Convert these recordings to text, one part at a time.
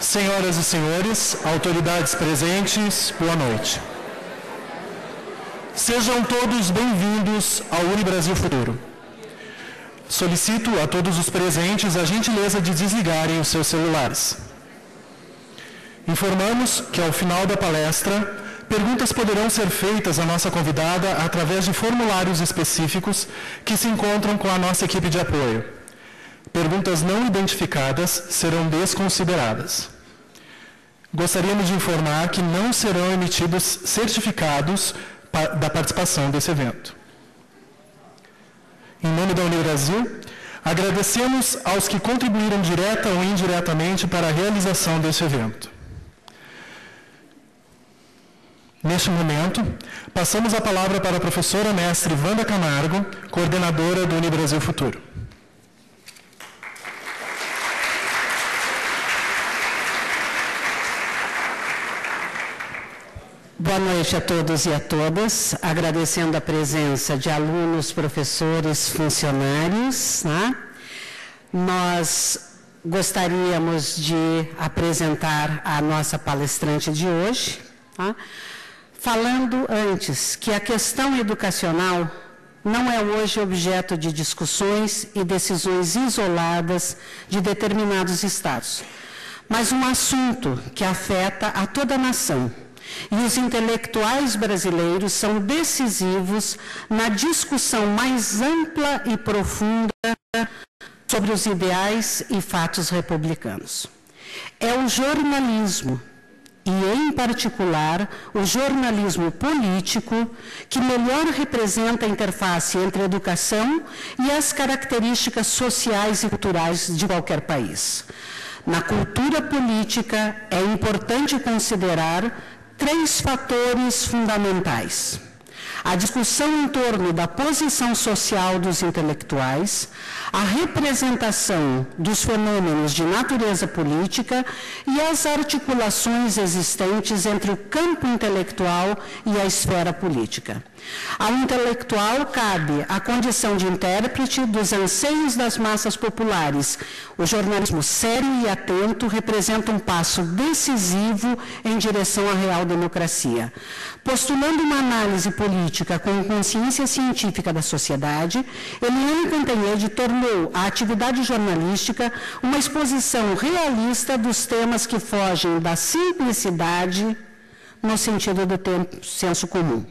Senhoras e senhores, autoridades presentes, boa noite. Sejam todos bem-vindos ao Unibrasil Futuro. Solicito a todos os presentes a gentileza de desligarem os seus celulares. Informamos que, ao final da palestra, perguntas poderão ser feitas à nossa convidada através de formulários específicos que se encontram com a nossa equipe de apoio. Perguntas não identificadas serão desconsideradas. Gostaríamos de informar que não serão emitidos certificados da participação desse evento. Em nome da Unibrasil, agradecemos aos que contribuíram direta ou indiretamente para a realização desse evento. Neste momento, passamos a palavra para a professora mestre Wanda Camargo, coordenadora do Unibrasil Futuro. Boa noite a todos e a todas, agradecendo a presença de alunos, professores, funcionários. Nós gostaríamos de apresentar a nossa palestrante de hoje, falando antes que a questão educacional não é hoje objeto de discussões e decisões isoladas de determinados estados, mas um assunto que afeta a toda a nação. E os intelectuais brasileiros são decisivos na discussão mais ampla e profunda sobre os ideais e fatos republicanos. É o jornalismo, e em particular o jornalismo político, que melhor representa a interface entre a educação e as características sociais e culturais de qualquer país. Na cultura política, é importante considerar 3 fatores fundamentais: a discussão em torno da posição social dos intelectuais, a representação dos fenômenos de natureza política e as articulações existentes entre o campo intelectual e a esfera política. Ao intelectual cabe a condição de intérprete dos anseios das massas populares. O jornalismo sério e atento representa um passo decisivo em direção à real democracia. Postulando uma análise política com consciência científica da sociedade, Eliane Cantanhede tornou a atividade jornalística uma exposição realista dos temas que fogem da simplicidade no sentido do senso comum.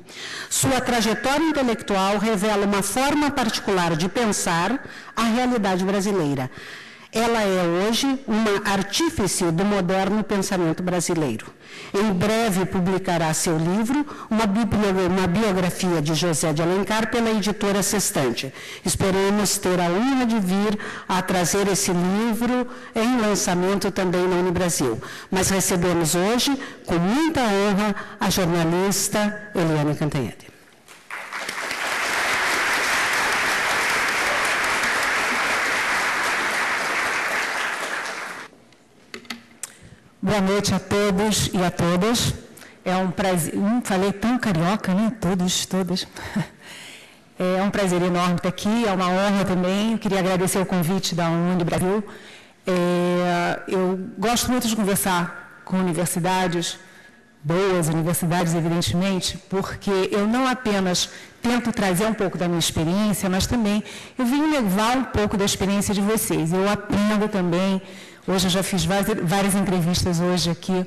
Sua trajetória intelectual revela uma forma particular de pensar a realidade brasileira. Ela é hoje uma artífice do moderno pensamento brasileiro. Em breve publicará seu livro, uma biografia de José de Alencar, pela editora Sextante. Esperamos ter a honra de vir a trazer esse livro em lançamento também na Unibrasil. Mas recebemos hoje, com muita honra, a jornalista Eliane Cantanhede. Boa noite a todos e a todas. É um prazer, falei tão carioca, né? Todos, todas. É um prazer enorme estar aqui, é uma honra também. Eu queria agradecer o convite da Unibrasil. Eu gosto muito de conversar com universidades, boas universidades, evidentemente, porque eu não apenas tento trazer um pouco da minha experiência, mas também eu vim levar um pouco da experiência de vocês. Eu aprendo também. Hoje eu já fiz várias entrevistas hoje aqui,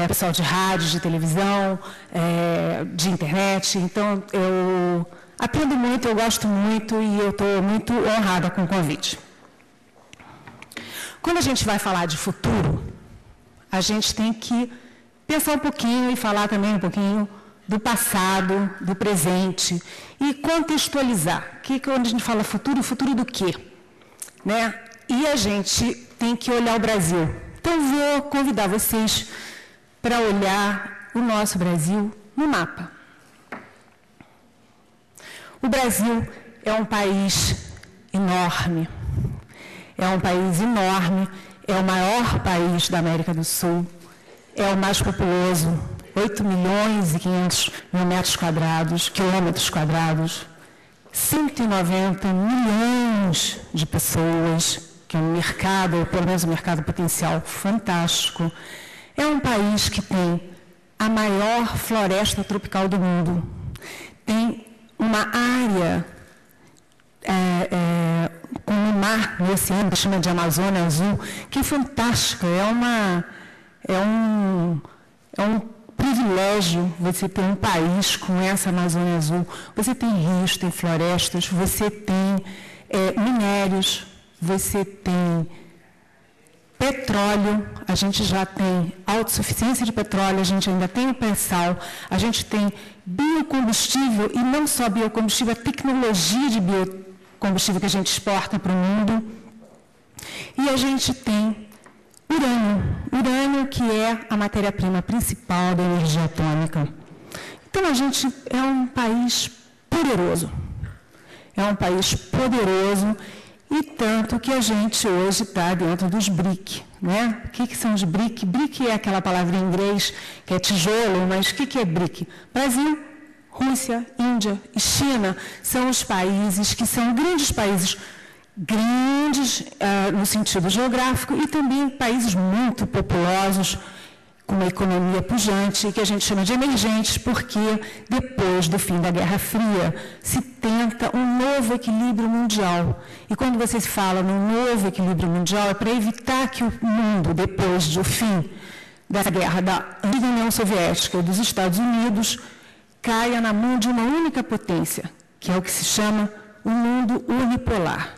pessoal de rádio, de televisão, de internet. Então, eu aprendo muito, eu gosto muito e eu estou muito honrada com o convite. Quando a gente vai falar de futuro, a gente tem que pensar um pouquinho e falar também um pouquinho do passado, do presente e contextualizar. Quando a gente fala futuro, futuro do quê? Né? E a gente tem que olhar o Brasil. Então, vou convidar vocês para olhar o nosso Brasil no mapa. O Brasil é um país enorme. É um país enorme, é o maior país da América do Sul, é o mais populoso, 8.500.000 quilômetros quadrados, 190 milhões de pessoas, que é um mercado, ou pelo menos um mercado potencial fantástico. É um país que tem a maior floresta tropical do mundo. Tem uma área com o mar no oceano, que chama de Amazônia Azul, que é fantástica. É um privilégio você ter um país com essa Amazônia Azul. Você tem rios, tem florestas, você tem minérios, você tem petróleo, a gente já tem autossuficiência de petróleo, a gente ainda tem o pré-sal, a gente tem biocombustível, e não só biocombustível, a tecnologia de biocombustível que a gente exporta para o mundo. E a gente tem urânio que é a matéria-prima principal da energia atômica. Então, a gente é um país poderoso. É um país poderoso, e tanto que a gente hoje está dentro dos BRIC. Né? O que são os BRIC? BRIC é aquela palavra em inglês que é tijolo, mas o que é BRIC? Brasil, Rússia, Índia e China são os países que são grandes países, grandes no sentido geográfico, e também países muito populosos, com uma economia pujante, que a gente chama de emergentes, porque depois do fim da Guerra Fria se tenta um novo equilíbrio mundial. E quando você fala num novo equilíbrio mundial, é para evitar que o mundo, depois do fim da guerra da União Soviética e dos Estados Unidos, caia na mão de uma única potência, que é o que se chama o mundo unipolar.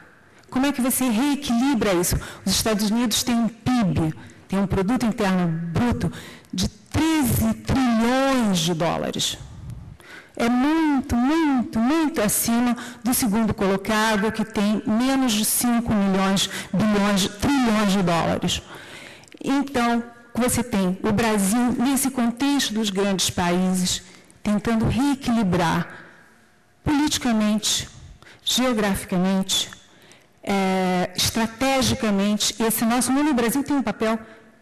Como é que você reequilibra isso? Os Estados Unidos têm um PIB, tem um produto interno bruto de 13 trilhões de dólares. É muito, muito, muito acima do segundo colocado, que tem menos de 5 trilhões de dólares. Então, você tem o Brasil, nesse contexto dos grandes países, tentando reequilibrar politicamente, geograficamente, estrategicamente. Esse nosso mundo, o Brasil tem um papel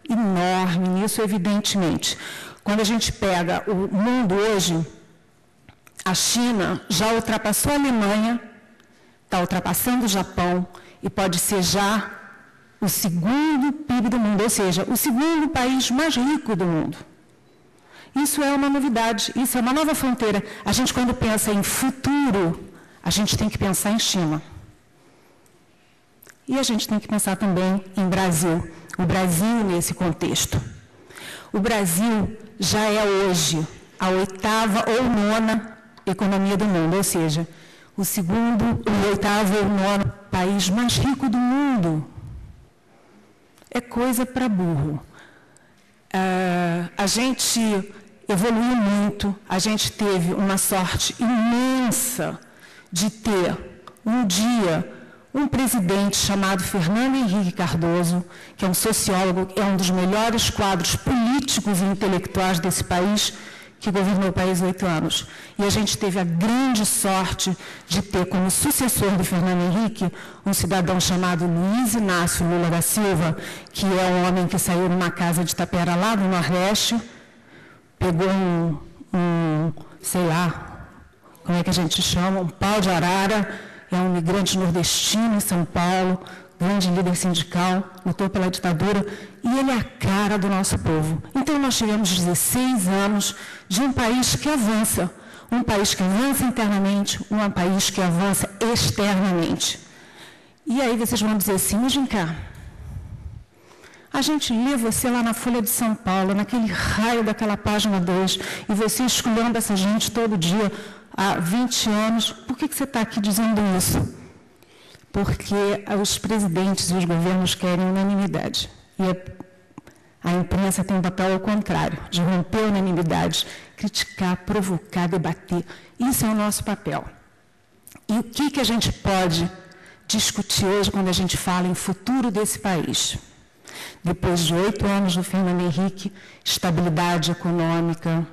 enorme nisso, evidentemente. Quando a gente pega o mundo hoje, a China já ultrapassou a Alemanha, está ultrapassando o Japão, e pode ser já o segundo PIB do mundo, ou seja, o segundo país mais rico do mundo. Isso é uma novidade, isso é uma nova fronteira. A gente, quando pensa em futuro, a gente tem que pensar em China. E a gente tem que pensar também em Brasil. O Brasil nesse contexto. O Brasil já é hoje a 8ª ou 9ª economia do mundo, ou seja, o 8º ou 9º país mais rico do mundo. É coisa para burro. A gente evoluiu muito, a gente teve uma sorte imensa de ter um dia um presidente chamado Fernando Henrique Cardoso, que é um sociólogo, é um dos melhores quadros políticos e intelectuais desse país, que governou o país 8 anos. E a gente teve a grande sorte de ter como sucessor do Fernando Henrique um cidadão chamado Luiz Inácio Lula da Silva, que é um homem que saiu numa casa de Tapera lá do Nordeste, pegou sei lá, como é que a gente chama, um pau de arara. É um migrante nordestino em São Paulo, grande líder sindical, lutou pela ditadura, e ele é a cara do nosso povo. Então, nós tivemos 16 anos de um país que avança internamente, um país que avança externamente. E aí vocês vão dizer assim, mas vem cá, a gente lê você lá na Folha de São Paulo, naquele raio daquela página 2, e você esculhando essa gente todo dia, há 20 anos, por que você está aqui dizendo isso? Porque os presidentes e os governos querem unanimidade. E a imprensa tem um papel ao contrário, de romper a unanimidade, criticar, provocar, debater. Isso é o nosso papel. E o que a gente pode discutir hoje quando a gente fala em futuro desse país? Depois de 8 anos do Fernando Henrique, estabilidade econômica,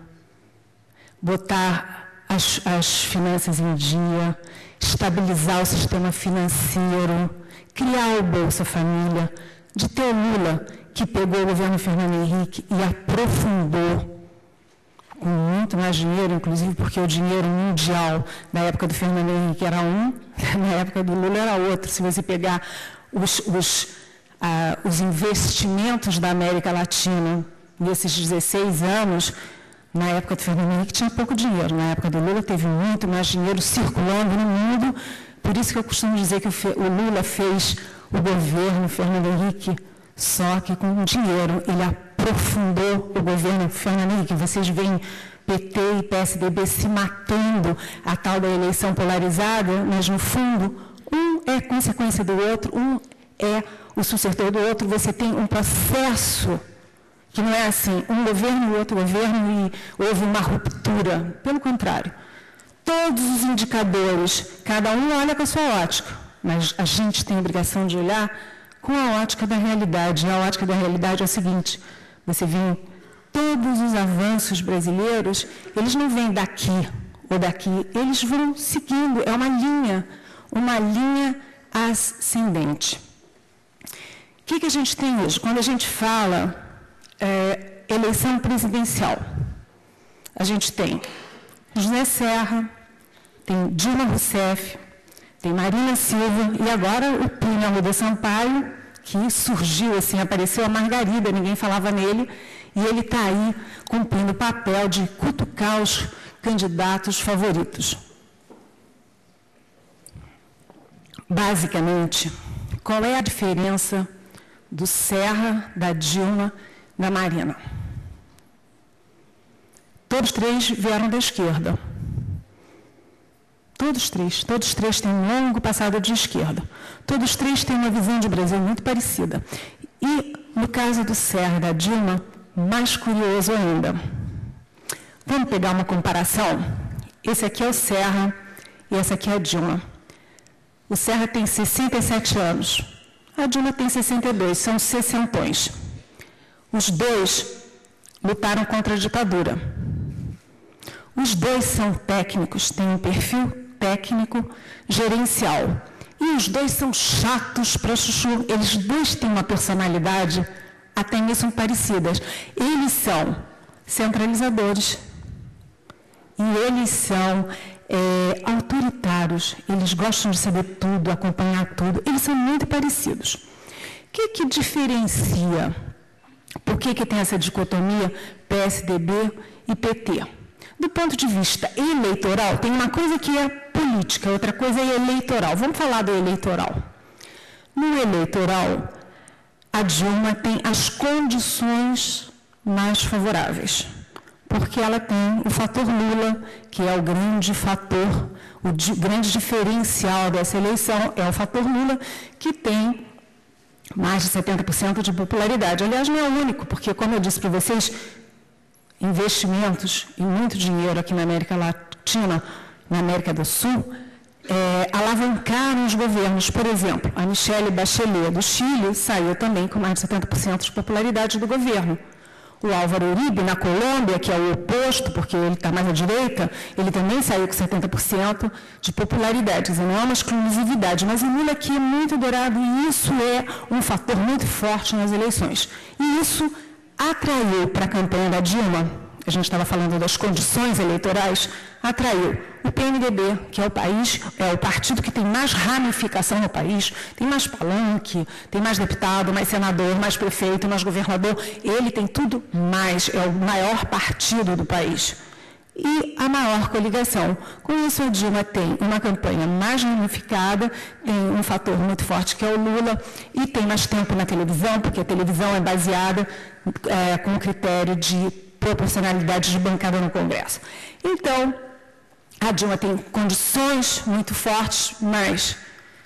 botar as finanças em dia, estabilizar o sistema financeiro, criar o Bolsa Família, de ter o Lula, que pegou o governo Fernando Henrique e aprofundou com muito mais dinheiro, inclusive porque o dinheiro mundial na época do Fernando Henrique era um, na época do Lula era outro. Se você pegar os investimentos da América Latina nesses 16 anos, na época do Fernando Henrique tinha pouco dinheiro, na época do Lula teve muito mais dinheiro circulando no mundo, por isso que eu costumo dizer que o Lula fez o governo Fernando Henrique só que com dinheiro, ele aprofundou o governo Fernando Henrique. Vocês veem PT e PSDB se matando, a tal da eleição polarizada, mas no fundo, um é consequência do outro, um é o sucessor do outro, você tem um processo que não é assim, um governo e outro governo e houve uma ruptura. Pelo contrário, todos os indicadores, cada um olha com a sua ótica, mas a gente tem a obrigação de olhar com a ótica da realidade. E a ótica da realidade é o seguinte, você vê todos os avanços brasileiros, eles não vêm daqui ou daqui, eles vão seguindo, é uma linha ascendente. O que a gente tem hoje? Quando a gente fala eleição presidencial, a gente tem José Serra, tem Dilma Rousseff, tem Marina Silva e agora o Plínio Arruda Sampaio, que surgiu assim, apareceu a Margarida, ninguém falava nele, e ele está aí cumprindo o papel de cutucar os candidatos favoritos. Basicamente, qual é a diferença do Serra, da Dilma, da Marina? Todos três vieram da esquerda. Todos três têm um longo passado de esquerda. Todos três têm uma visão de Brasil muito parecida. E, no caso do Serra e da Dilma, mais curioso ainda. Vamos pegar uma comparação? Esse aqui é o Serra e essa aqui é a Dilma. O Serra tem 67 anos, a Dilma tem 62, são sessentões. Os dois lutaram contra a ditadura. Os dois são técnicos, têm um perfil técnico gerencial. E os dois são chatos para chuchu. Eles dois têm uma personalidade até mesmo parecidas. Eles são centralizadores. E eles são autoritários. Eles gostam de saber tudo, acompanhar tudo. Eles são muito parecidos. O que diferencia? Por que tem essa dicotomia PSDB e PT? Do ponto de vista eleitoral, tem uma coisa que é política, outra coisa é eleitoral. Vamos falar do eleitoral. No eleitoral, a Dilma tem as condições mais favoráveis, porque ela tem o fator Lula, que é o grande fator, o grande diferencial dessa eleição, é o fator Lula, que tem mais de 70% de popularidade. Aliás, não é o único, porque, como eu disse para vocês, investimentos e muito dinheiro aqui na América Latina, na América do Sul, alavancaram os governos. Por exemplo, a Michelle Bachelet do Chile saiu também com mais de 70% de popularidade do governo. O Álvaro Uribe, na Colômbia, que é o oposto, porque ele está mais à direita, ele também saiu com 70% de popularidade. Quer dizer, não é uma exclusividade, mas o Lula aqui é muito dourado e isso é um fator muito forte nas eleições. E isso atraiu para a campanha da Dilma, a gente estava falando das condições eleitorais, atraiu o PMDB, que é o partido que tem mais ramificação no país, tem mais palanque, tem mais deputado, mais senador, mais prefeito, mais governador, ele tem tudo mais, é o maior partido do país. E a maior coligação. Com isso, a Dilma tem uma campanha mais ramificada, tem um fator muito forte que é o Lula, e tem mais tempo na televisão, porque a televisão é baseada com o critério de proporcionalidade de bancada no Congresso. Então, a Dilma tem condições muito fortes, mas,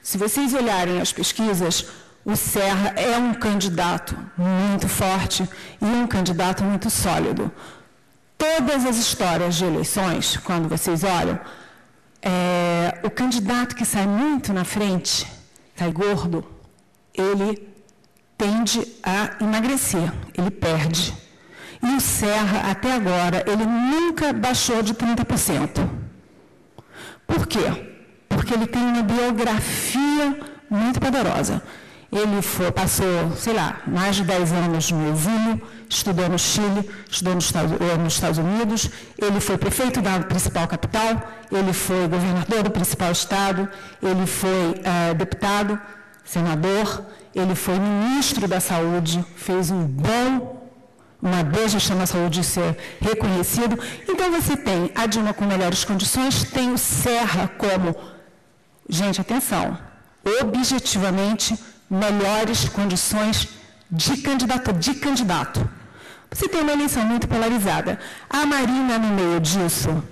se vocês olharem as pesquisas, o Serra é um candidato muito forte e um candidato muito sólido. Todas as histórias de eleições, quando vocês olham, o candidato que sai muito na frente, sai gordo, ele tende a emagrecer, ele perde. E o Serra, até agora, ele nunca baixou de 30%. Por quê? Porque ele tem uma biografia muito poderosa. Ele passou, sei lá, mais de 10 anos no exílio, estudou no Chile, estudou nos Estados Unidos, ele foi prefeito da principal capital, ele foi governador do principal estado, ele foi deputado, senador, ele foi ministro da Saúde, fez uma boa gestão na saúde, isso é reconhecido. Então, você tem a Dilma com melhores condições, tem o Serra como, gente, atenção, objetivamente, melhores condições de candidato. Você tem uma eleição muito polarizada. A Marina, no meio disso,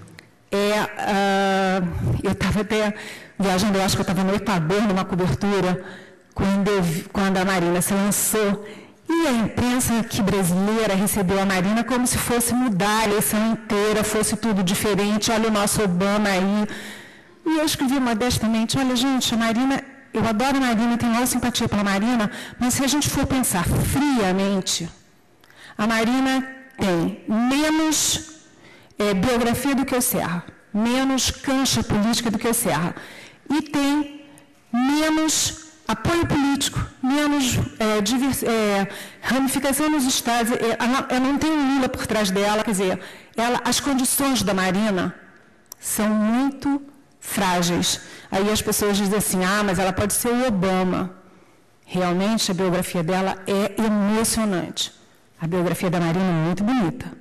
eu estava até viajando, eu acho que eu estava no Equador, numa cobertura, quando a Marina se lançou, e a imprensa aqui brasileira recebeu a Marina como se fosse mudar a eleição inteira, fosse tudo diferente, olha o nosso Obama aí. E eu escrevi modestamente, olha, gente, a Marina, eu adoro a Marina, tenho maior simpatia pela Marina, mas se a gente for pensar friamente, a Marina tem menos biografia do que o Serra, menos cancha política do que o Serra, e tem menos apoio político, menos ramificação nos estados. Ela não tem um Lula por trás dela, quer dizer, as condições da Marina são muito frágeis. Aí as pessoas dizem assim, mas ela pode ser o Obama. Realmente, a biografia dela é emocionante. A biografia da Marina é muito bonita,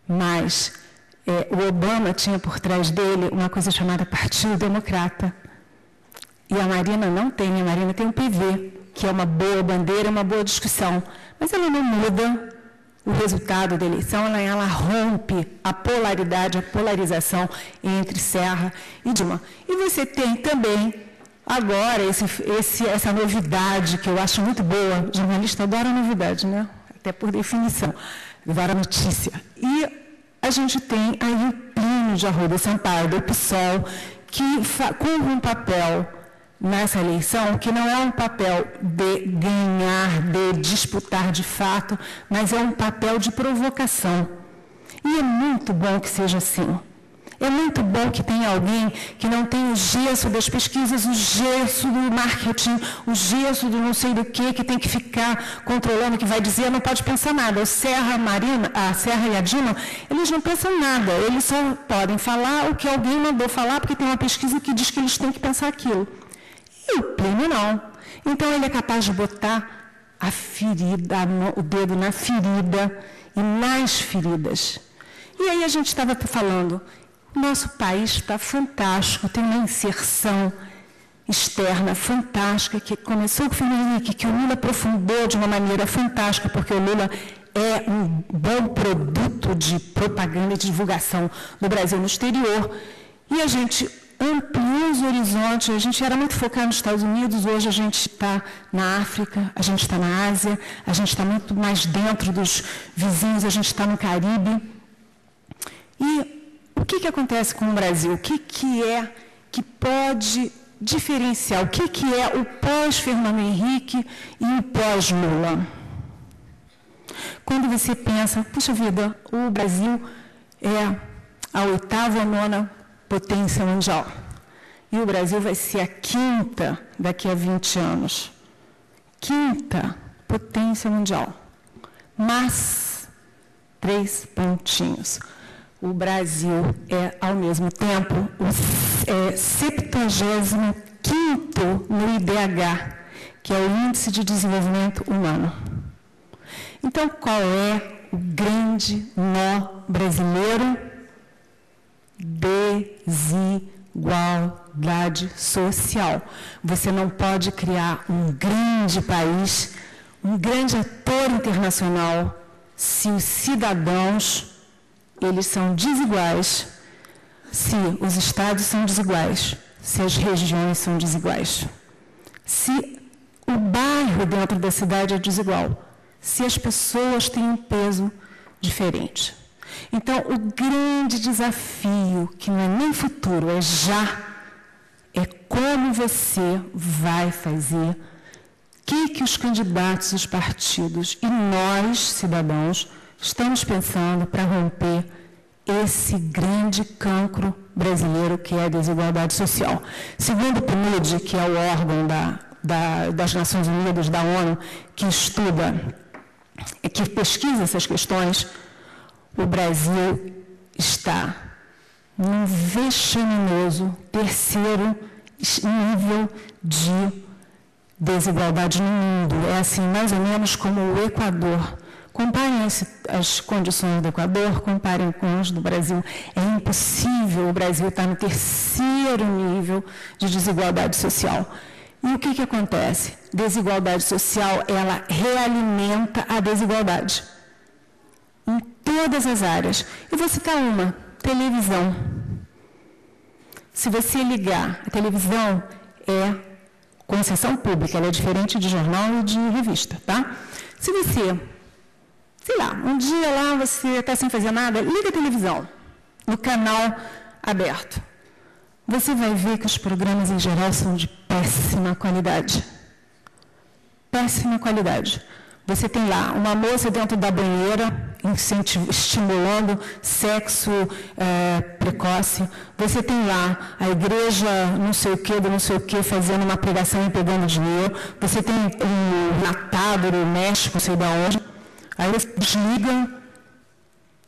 mas o Obama tinha por trás dele uma coisa chamada Partido Democrata. E a Marina não tem, a Marina tem um PV, que é uma boa bandeira, uma boa discussão, mas ela não muda o resultado da eleição, ela rompe a polaridade, a polarização entre Serra e Dilma. E você tem também, agora, essa novidade, que eu acho muito boa, jornalista adora novidade, né? Até por definição, adora notícia. E a gente tem aí o Plínio de Arruda Sampaio, do PSOL, que cumpre um papel nessa eleição, que não é um papel de ganhar, de disputar de fato, mas é um papel de provocação. E é muito bom que seja assim. É muito bom que tenha alguém que não tem o gesso das pesquisas, o gesso do marketing, o gesso do não sei do que tem que ficar controlando, que vai dizer, não pode pensar nada. O Serra, a Serra e a Dilma, eles não pensam nada, eles só podem falar o que alguém mandou falar, porque tem uma pesquisa que diz que eles têm que pensar aquilo. E o Plínio não. Então, ele é capaz de botar a ferida, o dedo na ferida e nas feridas. E aí a gente estava falando, nosso país está fantástico, tem uma inserção externa fantástica, que começou com o Fernando Henrique, que o Lula aprofundou de uma maneira fantástica, porque o Lula é um bom produto de propaganda e de divulgação do Brasil no exterior. E a gente ampliou os horizontes, a gente era muito focado nos Estados Unidos, hoje a gente está na África, a gente está na Ásia, a gente está muito mais dentro dos vizinhos, a gente está no Caribe. E o que acontece com o Brasil? O que é que pode diferenciar? O que é o pós-Fernando Henrique e o pós-Lula? Quando você pensa, puxa vida, o Brasil é a 8ª ou 9ª potência mundial. E o Brasil vai ser a 5ª daqui a 20 anos. 5ª potência mundial. Mas, 3 pontinhos. O Brasil é, ao mesmo tempo, o 75º no IDH, que é o Índice de Desenvolvimento Humano. Então, qual é o grande nó brasileiro? Desigualdade social. Você não pode criar um grande país, um grande ator internacional, se os cidadãos, eles são desiguais, se os estados são desiguais, se as regiões são desiguais, se o bairro dentro da cidade é desigual, se as pessoas têm um peso diferente. Então, o grande desafio, que não é nem futuro, é já, é como você vai fazer, o que os candidatos, os partidos e nós, cidadãos, estamos pensando para romper esse grande cancro brasileiro que é a desigualdade social. Segundo o PNUD, que é o órgão das Nações Unidas, da ONU, que estuda, que pesquisa essas questões, o Brasil está num vexaminoso 3º nível de desigualdade no mundo. É assim, mais ou menos como o Equador. Comparem as condições do Equador, comparem com as do Brasil. É impossível o Brasil estar no terceiro nível de desigualdade social. E o que acontece? Desigualdade social, ela realimenta a desigualdade. Em todas as áreas. Eu vou citar uma, televisão. Se você ligar, a televisão é concessão pública, ela é diferente de jornal e de revista, tá? Se você, sei lá, um dia lá você está sem fazer nada, liga a televisão, no canal aberto. Você vai ver que os programas, em geral, são de péssima qualidade. Péssima qualidade. Você tem lá uma moça dentro da banheira, estimulando sexo precoce. Você tem lá a igreja não sei o que, fazendo uma pregação e pegando dinheiro. Você tem o Natário, o México, não sei de onde. Aí você desliga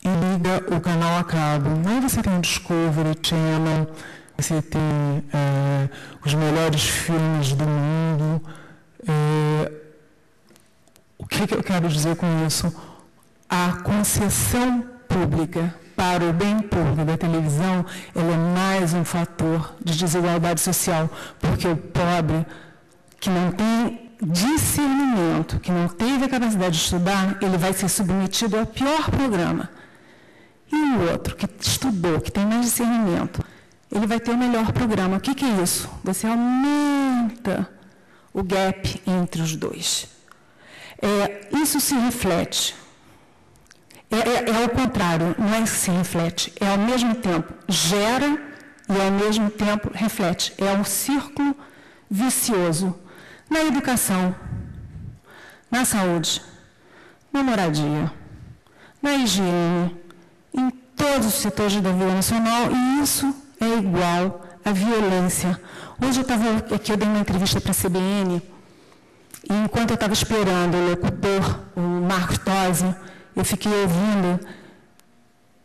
e liga o canal a cabo. Aí você tem o Discovery Channel, você tem os melhores filmes do mundo. O que eu quero dizer com isso? A concessão pública para o bem público da televisão, ela é mais um fator de desigualdade social, porque o pobre, que não tem discernimento, que não teve a capacidade de estudar, ele vai ser submetido ao pior programa. E o outro, que estudou, que tem mais discernimento, ele vai ter o melhor programa. O que é isso? Você aumenta o gap entre os dois. Isso se reflete. É o contrário, não é que se reflete. É ao mesmo tempo gera e ao mesmo tempo reflete. É um círculo vicioso. Na educação, na saúde, na moradia, na higiene, em todos os setores da vida nacional, e isso é igual à violência. Hoje eu dei uma entrevista para a CBN, e enquanto eu estava esperando o locutor, o Marcos Tosi, eu fiquei ouvindo,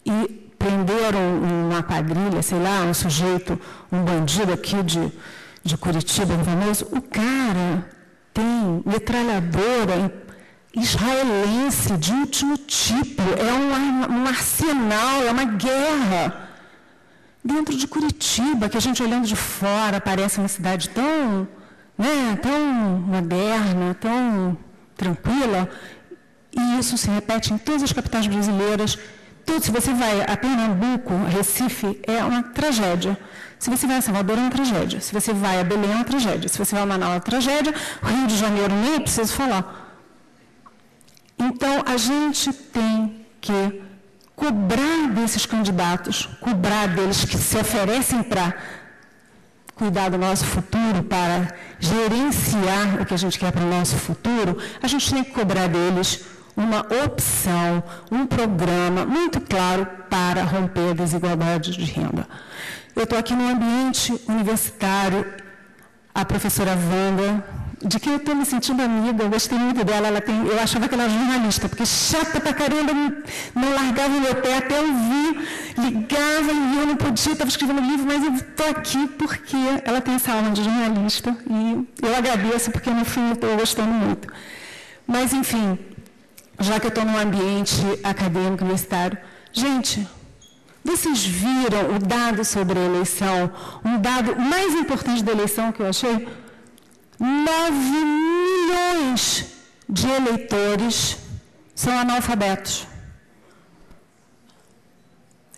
e prenderam uma quadrilha, sei lá, um sujeito, um bandido aqui de Curitiba, famoso. O cara tem metralhadora israelense de último tipo, é um arsenal, é uma guerra. Dentro de Curitiba, que a gente olhando de fora parece uma cidade tão moderna, tão tranquila, e isso se repete em todas as capitais brasileiras. Se você vai a Pernambuco, a Recife, é uma tragédia. Se você vai a Salvador, é uma tragédia. Se você vai a Belém, é uma tragédia. Se você vai a Manaus, é uma tragédia. Rio de Janeiro, nem preciso falar. Então, a gente tem que cobrar desses candidatos, cobrar deles que se oferecem para cuidar do nosso futuro, para gerenciar o que a gente quer para o nosso futuro, a gente tem que cobrar deles uma opção, um programa muito claro para romper a desigualdade de renda. Eu estou aqui no ambiente universitário, a professora Wanda, de quem eu estou me sentindo amiga, eu gostei muito dela, eu achava que ela era jornalista, porque chata pra caramba, não largava o meu pé até eu vir, ligava e eu não podia, estava escrevendo livro, mas eu estou aqui porque ela tem essa alma de jornalista e eu agradeço porque no fim eu estou gostando muito. Mas, enfim, já que eu estou num ambiente acadêmico, universitário, gente, vocês viram o dado sobre a eleição, um dado mais importante da eleição que eu achei? 9 milhões de eleitores são analfabetos.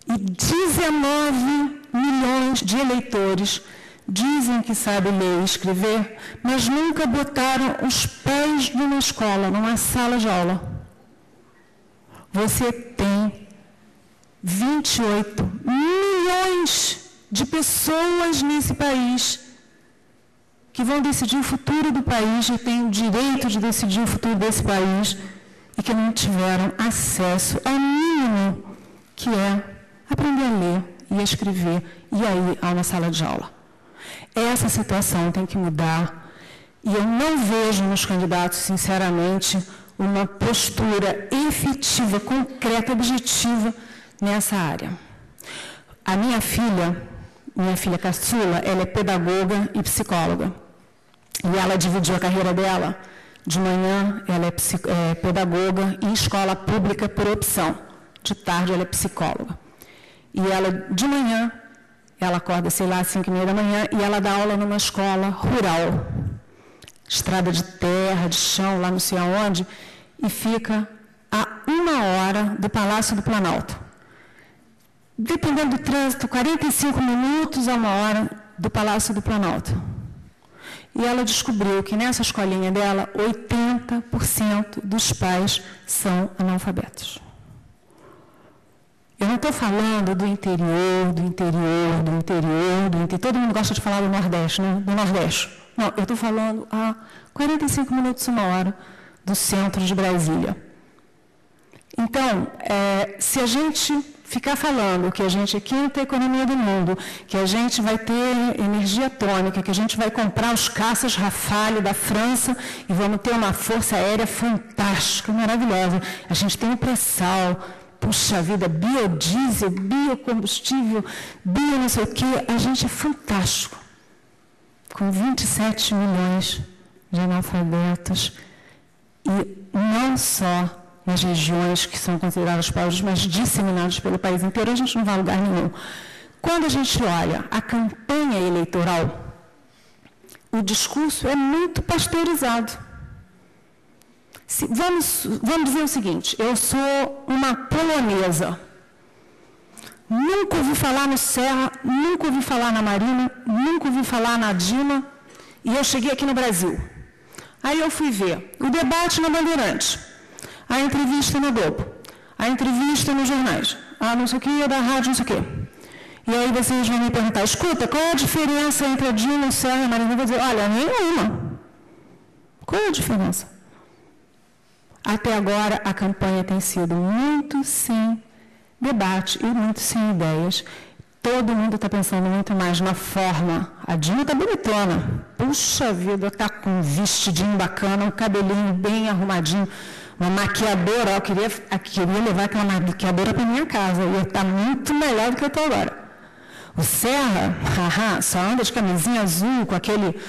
E 19 milhões de eleitores dizem que sabem ler e escrever, mas nunca botaram os pés numa escola, numa sala de aula. Você tem 28 milhões de pessoas nesse país que vão decidir o futuro do país, e têm o direito de decidir o futuro desse país, e que não tiveram acesso ao mínimo, que é aprender a ler e a escrever, e aí a uma sala de aula. Essa situação tem que mudar, e eu não vejo nos candidatos, sinceramente, uma postura efetiva, concreta, objetiva nessa área. A minha filha caçula, ela é pedagoga e psicóloga. E ela dividiu a carreira dela. De manhã, ela é pedagoga em escola pública por opção. De tarde, ela é psicóloga. E ela, de manhã, ela acorda, sei lá, às 5h30 da manhã, e ela dá aula numa escola rural. Estrada de terra, de chão, lá não sei aonde, e fica a 1 hora do Palácio do Planalto. Dependendo do trânsito, 45 minutos a 1 hora do Palácio do Planalto. E ela descobriu que nessa escolinha dela, 80% dos pais são analfabetos. Eu não estou falando do interior, todo mundo gosta de falar do Nordeste, né? Do Nordeste. Não, eu estou falando a 45 minutos, 1 hora do centro de Brasília. Então, se a gente ficar falando que a gente é a quinta economia do mundo, que a gente vai ter energia atômica, que a gente vai comprar os caças Rafale da França e vamos ter uma força aérea fantástica, maravilhosa. A gente tem o pré-sal, puxa vida, biodiesel, biocombustível, bio não sei o quê, a gente é fantástico. Com 27 milhões de analfabetos e não só nas regiões que são consideradas pobres, mas disseminadas pelo país inteiro, a gente não vai a lugar nenhum. Quando a gente olha a campanha eleitoral, o discurso é muito pasteurizado. Vamos dizer o seguinte, eu sou uma polonesa, nunca ouvi falar no Serra, nunca ouvi falar na Marina, nunca ouvi falar na Dilma, e eu cheguei aqui no Brasil. Aí eu fui ver o debate na Bandeirantes, a entrevista na Globo, a entrevista nos jornais, não sei o que, da rádio, não sei o quê. E aí vocês vão me perguntar, escuta, qual é a diferença entre a Dilma, o Serra e a Marina? Eu vou dizer, olha, nenhuma. Qual é a diferença? Até agora, a campanha tem sido muito sem debate e muito sem ideias. Todo mundo está pensando muito mais na forma. A Dilma está bonitona. Puxa vida, está com um vestidinho bacana, um cabelinho bem arrumadinho, uma maquiadora. Eu queria levar aquela maquiadora para minha casa. E está muito melhor do que eu estou agora. O Serra, só anda de camisinha azul, com aquele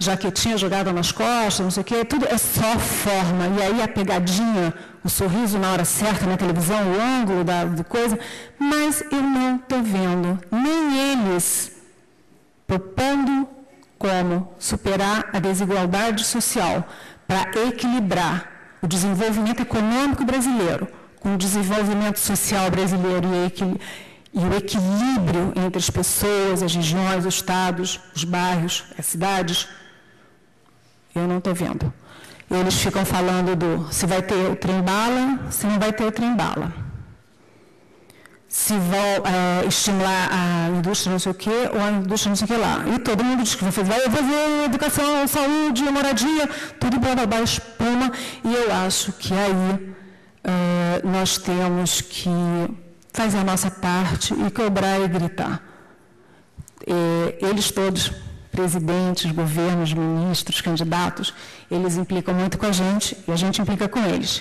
jaquetinha jogada nas costas, não sei o quê, tudo é só forma. E aí a pegadinha, o sorriso na hora certa na televisão, o ângulo da coisa, mas eu não estou vendo nem eles propondo como superar a desigualdade social para equilibrar o desenvolvimento econômico brasileiro com o desenvolvimento social brasileiro e o equilíbrio entre as pessoas, as regiões, os estados, os bairros, as cidades. Eu não estou vendo. Eles ficam falando se vai ter o trem-bala, se não vai ter o trem-bala. Se vão estimular a indústria não sei o quê, ou a indústria não sei o que lá. E todo mundo diz que vai fazer educação, saúde, moradia, tudo blá blá blá, espuma. E eu acho que aí nós temos que fazer a nossa parte e cobrar e gritar. Eles todos, presidentes, governos, ministros, candidatos, eles implicam muito com a gente e a gente implica com eles.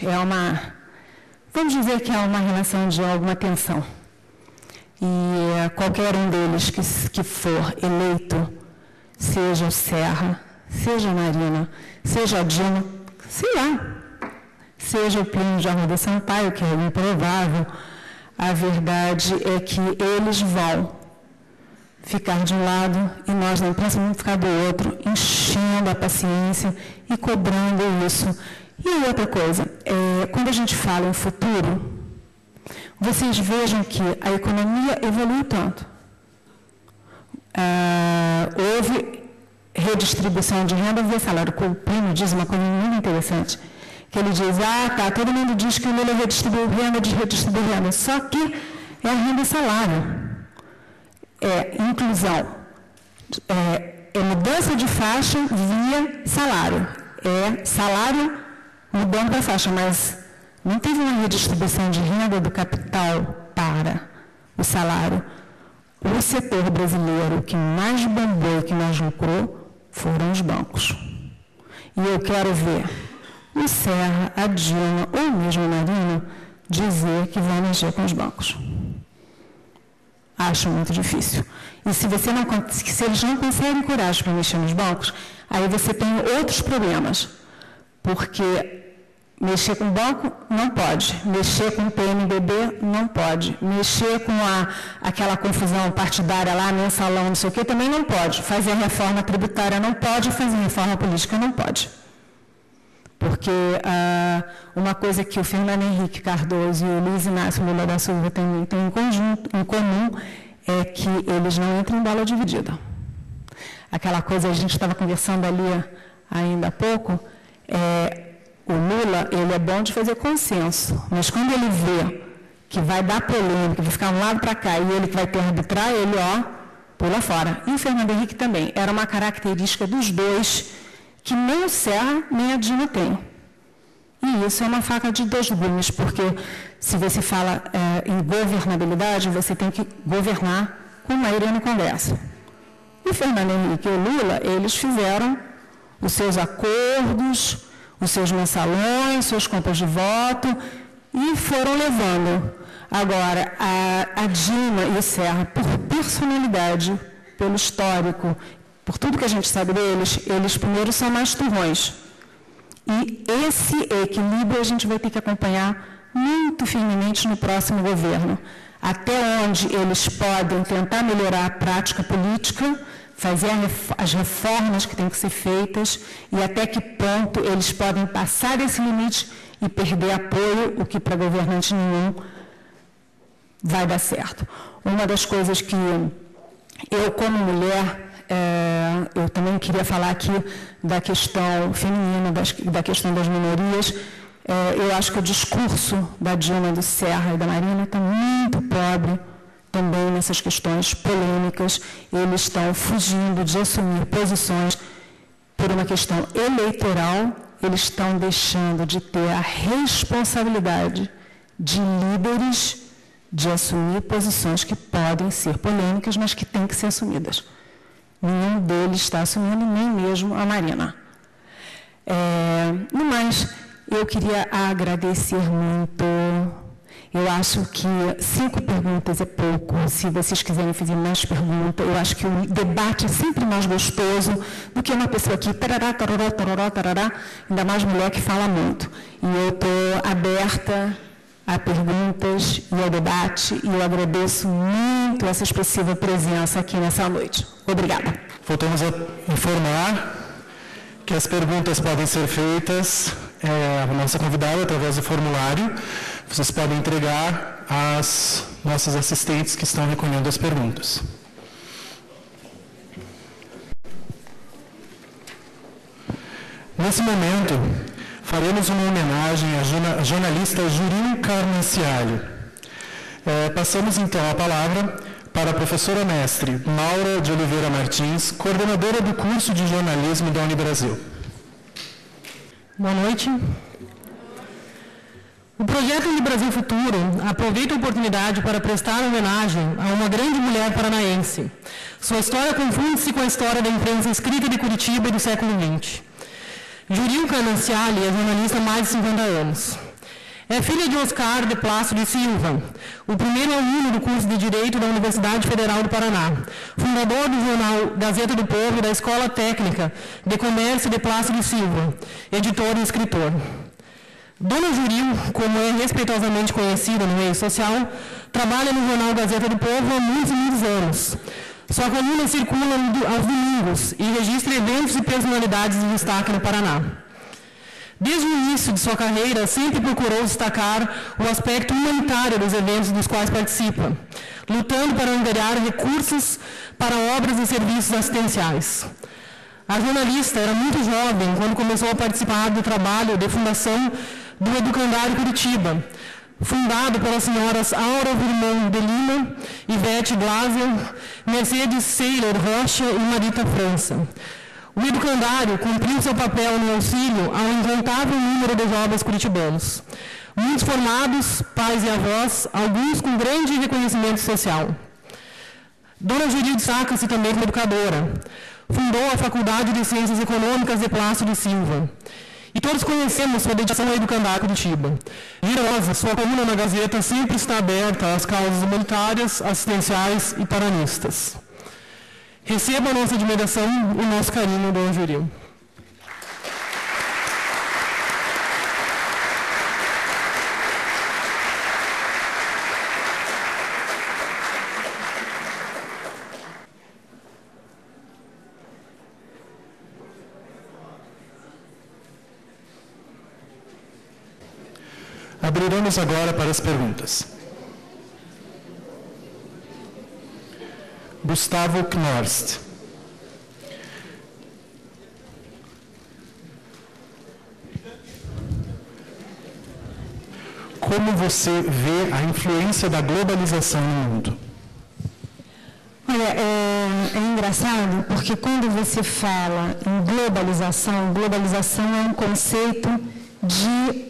Vamos dizer que é uma relação de alguma tensão. E qualquer um deles que for eleito, seja o Serra, seja a Marina, seja a Dilma, sei lá, seja o Plínio de Arruda Sampaio, que é improvável, a verdade é que eles vão ficar de um lado e nós na imprensa vamos ficar do outro, enchendo a paciência e cobrando isso. E outra coisa, quando a gente fala em futuro, vocês vejam que a economia evoluiu tanto. Houve redistribuição de renda via salário. O Plínio diz uma coisa muito interessante, que ele diz, todo mundo diz que o Lula redistribuiu renda, só que é a renda e salário. É inclusão, é mudança de faixa via salário. É salário mudando para faixa, mas não teve uma redistribuição de renda do capital para o salário. O setor brasileiro que mais bombou e que mais lucrou foram os bancos. E eu quero ver o Serra, a Dilma ou mesmo a Marina dizer que vão mexer com os bancos. Acho muito difícil. E se eles não conseguem coragem para mexer nos bancos, Aí você tem outros problemas, porque mexer com banco não pode, mexer com o PMDB não pode, mexer com aquela confusão partidária lá, mensalão, não sei o quê, também não pode. Fazer reforma tributária não pode, fazer reforma política não pode. Porque uma coisa que o Fernando Henrique Cardoso e o Luiz Inácio Lula da Silva têm em comum é que eles não entram em bola dividida. Aquela coisa, a gente estava conversando ali ainda há pouco, o Lula, ele é bom de fazer consenso, mas quando ele vê que vai dar polêmica, vai ficar de um lado para cá, e ele que vai ter arbitrar, ele, pula fora. E o Fernando Henrique também. Era uma característica dos dois que nem o Serra nem a Dilma tem. E isso é uma faca de dois gumes, porque se você fala em governabilidade, você tem que governar com maioria no Congresso. E o Fernando Henrique e o Lula, eles fizeram os seus acordos, os seus mensalões, suas compras de voto, e foram levando. Agora, a Dilma e o Serra, por personalidade, pelo histórico, por tudo que a gente sabe deles, eles primeiro são mais turrões. E esse equilíbrio a gente vai ter que acompanhar muito firmemente no próximo governo. Até onde eles podem tentar melhorar a prática política, fazer as reformas que têm que ser feitas, e até que ponto eles podem passar desse limite e perder apoio, o que para governante nenhum vai dar certo. Uma das coisas que eu, como mulher, eu também queria falar aqui da questão feminina, da questão das minorias. Eu acho que o discurso da Dilma, do Serra e da Marina está muito pobre também nessas questões polêmicas. Eles estão fugindo de assumir posições por uma questão eleitoral, eles estão deixando de ter a responsabilidade de líderes de assumir posições que podem ser polêmicas, mas que têm que ser assumidas. Nenhum deles está assumindo, nem mesmo a Marina. No mais, eu queria agradecer muito. Eu acho que 5 perguntas é pouco. Se vocês quiserem fazer mais perguntas, eu acho que o debate é sempre mais gostoso do que uma pessoa que tarará, tarará, tarará, tarará, ainda mais mulher que fala muito. E eu estou aberta a perguntas e ao debate, e eu agradeço muito essa expressiva presença aqui nessa noite. Obrigada. Voltamos a informar que as perguntas podem ser feitas à nossa convidada através do formulário. Vocês podem entregar às nossas assistentes que estão recolhendo as perguntas. Nesse momento, faremos uma homenagem à jornalista Juril Carnancialho. Passamos então a palavra para a professora mestre Maura de Oliveira Martins, coordenadora do curso de jornalismo da Unibrasil. Boa noite. O projeto Unibrasil Futuro aproveita a oportunidade para prestar homenagem a uma grande mulher paranaense. Sua história confunde-se com a história da imprensa escrita de Curitiba e do século XX. Juril Carnancialho é jornalista há mais de 50 anos. É filha de Oscar de Plácido Silva, o primeiro aluno do curso de Direito da Universidade Federal do Paraná, fundador do jornal Gazeta do Povo e da Escola Técnica de Comércio de Plácido Silva, editor e escritor. Dona Juril, como é respeitosamente conhecida no meio social, trabalha no jornal Gazeta do Povo há muitos e muitos anos. Sua coluna circula aos domingos e registra eventos e personalidades de destaque no Paraná. Desde o início de sua carreira, sempre procurou destacar o aspecto humanitário dos eventos dos quais participa, lutando para angariar recursos para obras e serviços assistenciais. A jornalista era muito jovem quando começou a participar do trabalho de fundação do Educandário Curitiba, fundado pelas senhoras Aura Virmão de Lima, Ivete Glaser, Mercedes Seiler Rocha e Marita França. O educandário cumpriu seu papel no auxílio a um incontável número de jovens curitibanos. Muitos formados, pais e avós, alguns com grande reconhecimento social. Dona Juril destaca-se também como educadora. Fundou a Faculdade de Ciências Econômicas de Plácido Silva. E todos conhecemos sua dedicação ao Educandário Curitiba. Generosa, sua coluna na Gazeta sempre está aberta às causas humanitárias, assistenciais e paranistas. Receba a nossa admiração e o nosso carinho, Dona Juril. Abriremos agora para as perguntas. Gustavo Knorst. Como você vê a influência da globalização no mundo? Olha, é engraçado porque quando você fala em globalização é um conceito de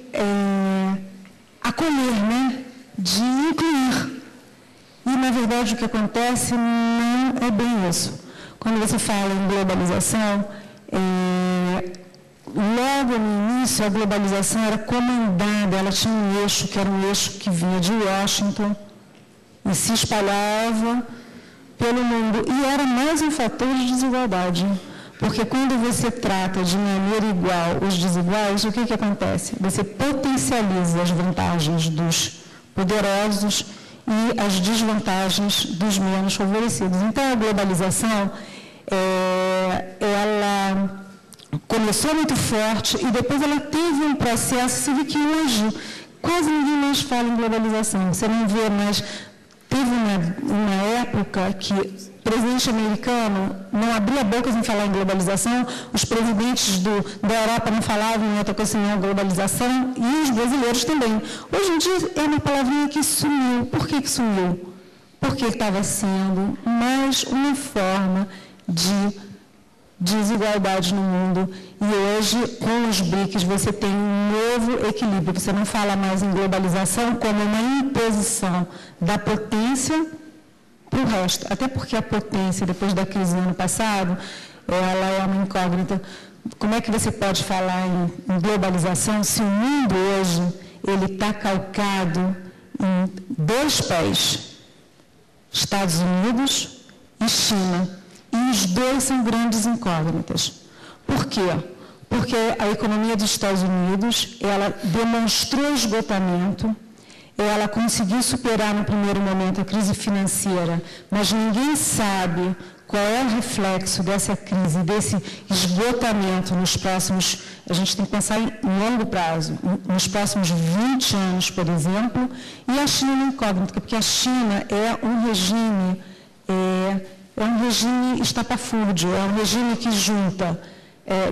acolher, né? De incluir. E, na verdade, o que acontece não é bem isso. Quando você fala em globalização, logo no início, a globalização era comandada, ela tinha um eixo, que era um eixo que vinha de Washington e se espalhava pelo mundo. E era mais um fator de desigualdade, porque quando você trata de maneira igual os desiguais, o que acontece? Você potencializa as vantagens dos poderosos e as desvantagens dos menos favorecidos. Então, a globalização, ela começou muito forte e depois ela teve um processo, você vê que hoje quase ninguém mais fala em globalização. Você não vê mais. Teve uma época que o presidente americano não abria a boca sem falar em globalização, os presidentes da Europa não falavam em outra coisa senão globalização, e os brasileiros também. Hoje em dia é uma palavrinha que sumiu. Por que sumiu? Porque estava sendo mais uma forma de desigualdade no mundo. E hoje, com os BRICS, você tem um novo equilíbrio. Você não fala mais em globalização como uma imposição da potência para o resto. Até porque a potência, depois da crise do ano passado, ela é uma incógnita. Como é que você pode falar em globalização se o mundo hoje ele está calcado em dois pés, Estados Unidos e China? E os dois são grandes incógnitas. Por quê? Porque a economia dos Estados Unidos, ela demonstrou esgotamento, ela conseguiu superar no primeiro momento a crise financeira, mas ninguém sabe qual é o reflexo dessa crise, desse esgotamento nos próximos, a gente tem que pensar em longo prazo, nos próximos 20 anos, por exemplo, e a China é incógnita, porque a China é um regime estapafúrdio, é um regime que junta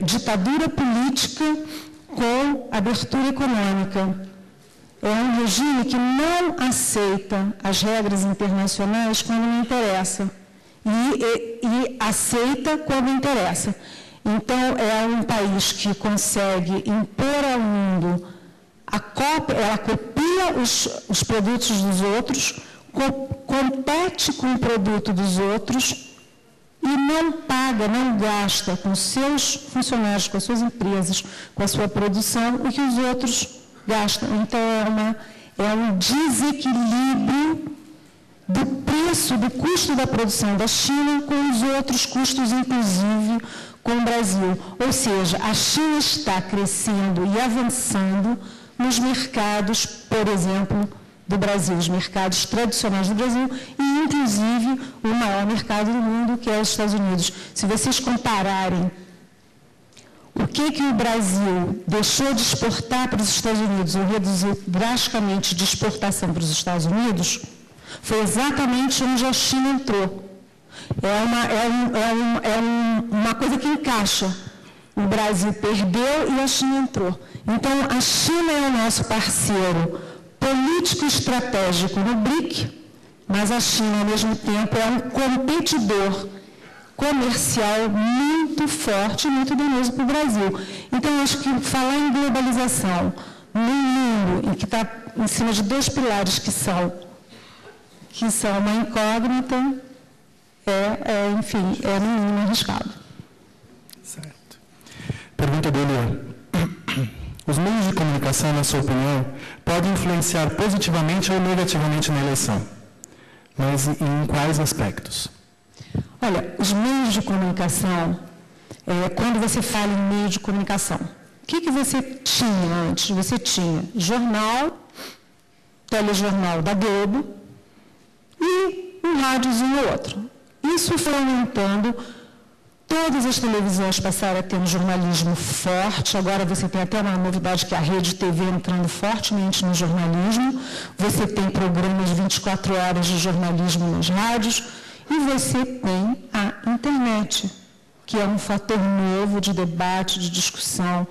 ditadura política com abertura econômica. É um regime que não aceita as regras internacionais quando não interessa e aceita quando interessa. Então, é um país que consegue impor ao mundo ela copia os produtos dos outros, compete com o produto dos outros e não paga, não gasta com seus funcionários, com as suas empresas, com a sua produção, o que os outros gastam. Então, é um desequilíbrio do preço, do custo da produção da China com os outros custos, inclusive com o Brasil. Ou seja, a China está crescendo e avançando nos mercados, por exemplo, do Brasil, os mercados tradicionais do Brasil e, inclusive, o maior mercado do mundo, que é os Estados Unidos. Se vocês compararem o que o Brasil deixou de exportar para os Estados Unidos ou reduziu drasticamente de exportação para os Estados Unidos, foi exatamente onde a China entrou. Uma coisa que encaixa. O Brasil perdeu e a China entrou. Então, a China é o nosso parceiro político estratégico no BRIC, mas a China, ao mesmo tempo, é um competidor comercial muito forte e muito danoso para o Brasil. Então, eu acho que falar em globalização num mundo em que está em cima de dois pilares que são uma incógnita, enfim, é no mínimo arriscado. Certo. Pergunta do Elian. Os meios de comunicação, na sua opinião, podem influenciar positivamente ou negativamente na eleição? Mas em quais aspectos? Olha, os meios de comunicação, quando você fala em meio de comunicação, o que você tinha antes? Você tinha jornal, telejornal da Globo e um rádiozinho ou outro. Isso foi aumentando Todas as televisões passaram a ter um jornalismo forte, agora você tem até uma novidade que é a Rede TV entrando fortemente no jornalismo, você tem programas 24 horas de jornalismo nas rádios, e você tem a internet, que é um fator novo de debate, de discussão.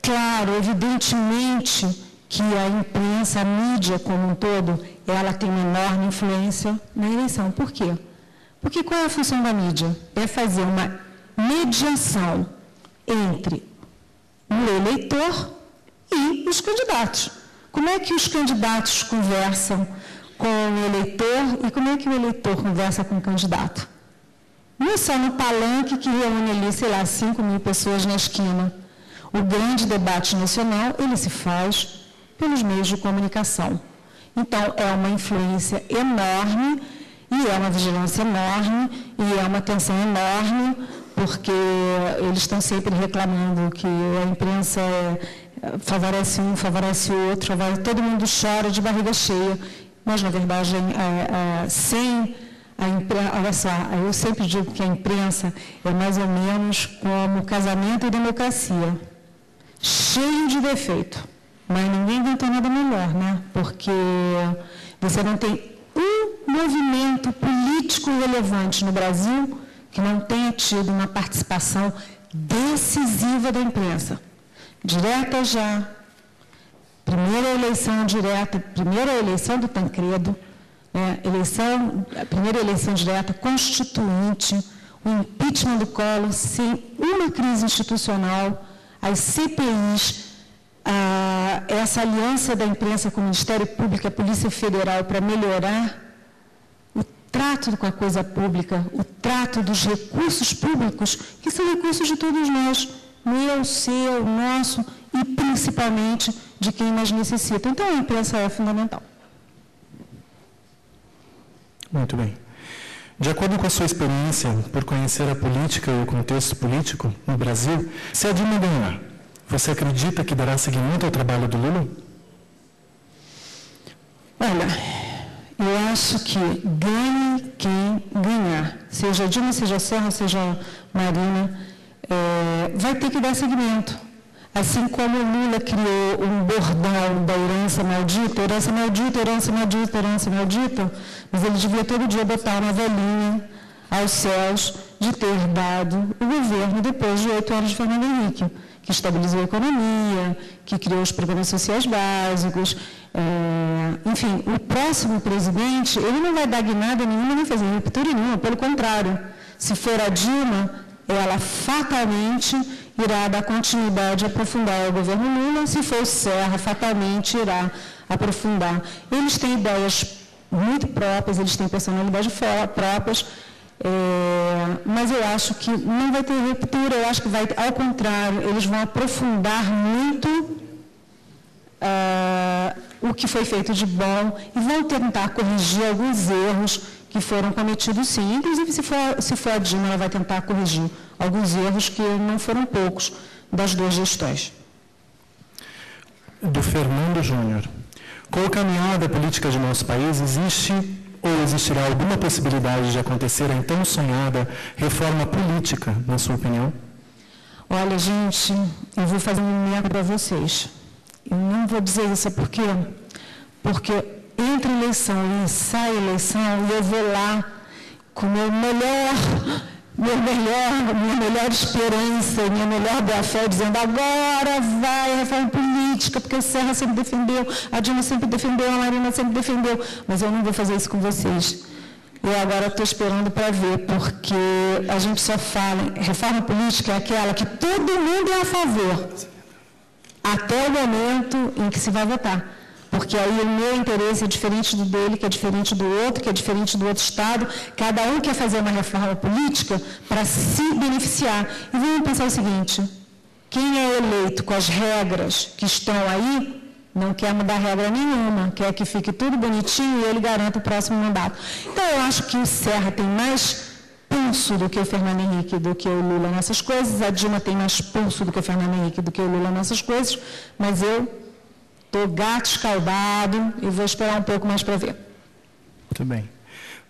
Claro, evidentemente que a imprensa, a mídia como um todo, ela tem uma enorme influência na eleição. Por quê? Porque qual é a função da mídia? É fazer uma mediação entre o eleitor e os candidatos. Como é que os candidatos conversam com o eleitor e como é que o eleitor conversa com o candidato? Não é só no palanque que reúne ali, sei lá, 5.000 pessoas na esquina. O grande debate nacional, ele se faz pelos meios de comunicação. Então, é uma influência enorme, e é uma vigilância enorme, e é uma atenção enorme, porque eles estão sempre reclamando que a imprensa favorece um, favorece o outro, todo mundo chora de barriga cheia. Mas, na verdade, sem a imprensa, olha só, eu sempre digo que a imprensa é mais ou menos como casamento e democracia, cheio de defeito, mas ninguém inventou nada melhor, né? Porque você não tem um movimento político relevante no Brasil que não tenha tido uma participação decisiva da imprensa. Direta já, primeira eleição direta, primeira eleição do Tancredo, primeira eleição direta constituinte, o impeachment do Collor, sem uma crise institucional, as CPIs, essa aliança da imprensa com o Ministério Público e a Polícia Federal para melhorar o trato com a coisa pública, o trato dos recursos públicos, que são recursos de todos nós, meu, seu, nosso, e principalmente de quem mais necessita. Então, a imprensa é fundamental. Muito bem. De acordo com a sua experiência por conhecer a política e o contexto político no Brasil, se a Dilma ganhar, você acredita que dará seguimento ao trabalho do Lula? Olha, eu acho que ganhe quem ganhar, seja Dilma, seja Serra, seja Marina, vai ter que dar seguimento. Assim como o Lula criou um bordão da herança maldita, herança maldita, herança maldita, herança maldita, mas ele devia todo dia botar uma velhinha aos céus de ter dado o governo depois de 8 anos de Fernando Henrique, que estabilizou a economia, que criou os programas sociais básicos. Enfim, o próximo presidente, ele não vai dar guinada nenhuma, nem fazer ruptura nenhuma, pelo contrário. Se for a Dilma, ela fatalmente irá dar continuidade e aprofundar o governo Lula, se for o Serra, fatalmente irá aprofundar. Eles têm ideias muito próprias, eles têm personalidades próprias, mas eu acho que não vai ter ruptura, eu acho que vai, ao contrário, eles vão aprofundar muito o que foi feito de bom e vão tentar corrigir alguns erros que foram cometidos, sim. Inclusive, se for a Dilma, ela vai tentar corrigir alguns erros que não foram poucos das duas gestões. Do Fernando Júnior. Com a caminhada política de nosso país, existe ou existirá alguma possibilidade de acontecer a então sonhada reforma política, na sua opinião? Olha, gente, eu vou fazer um merda para vocês. Eu não vou dizer isso, por quê? Porque entre eleição e sai eleição, eu vou lá com minha melhor esperança, minha melhor boa-fé, dizendo agora vai a reforma política, porque o Serra sempre defendeu, a Dilma sempre defendeu, a Marina sempre defendeu, mas eu não vou fazer isso com vocês. Eu agora estou esperando para ver, porque a gente só fala, reforma política é aquela que todo mundo é a favor, até o momento em que se vai votar. Porque aí o meu interesse é diferente do dele, que é diferente do outro, que é diferente do outro Estado. Cada um quer fazer uma reforma política para se beneficiar. E vamos pensar o seguinte, quem é eleito com as regras que estão aí, não quer mudar regra nenhuma, quer que fique tudo bonitinho e ele garanta o próximo mandato. Então, eu acho que o Serra tem mais pulso do que o Fernando Henrique, do que o Lula nessas coisas, a Dilma tem mais pulso do que o Fernando Henrique, do que o Lula nessas coisas, mas eu estou gato escaldado e vou esperar um pouco mais para ver. Muito bem.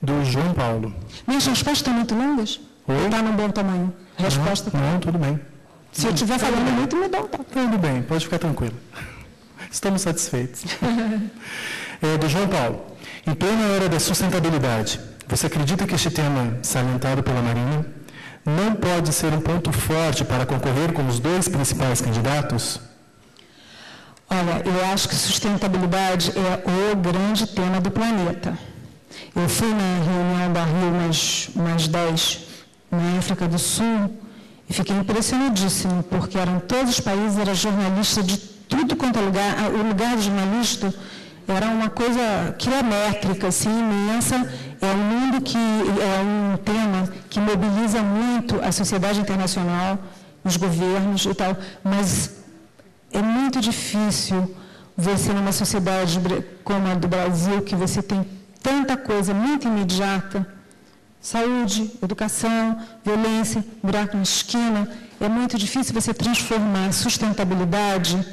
Do João Paulo. Minhas respostas estão muito longas? Está no bom tamanho. Resposta. Não, tudo bem. Se eu estiver falando muito, me dá um toque. Tudo bem, pode ficar tranquilo. Estamos satisfeitos. Do João Paulo. Em plena era da sustentabilidade, você acredita que este tema, salientado pela Marina, não pode ser um ponto forte para concorrer com os dois principais candidatos? Olha, eu acho que sustentabilidade é o grande tema do planeta. Eu fui na reunião da Rio mais 10 na África do Sul e fiquei impressionadíssimo, porque eram todos os países, era jornalista de tudo quanto é lugar. O lugar de jornalista era uma coisa quilométrica, assim, imensa. É um mundo que é um tema que mobiliza muito a sociedade internacional, os governos e tal, mas é muito difícil você, numa sociedade como a do Brasil, que você tem tanta coisa muito imediata, saúde, educação, violência, buraco na esquina, é muito difícil você transformar a sustentabilidade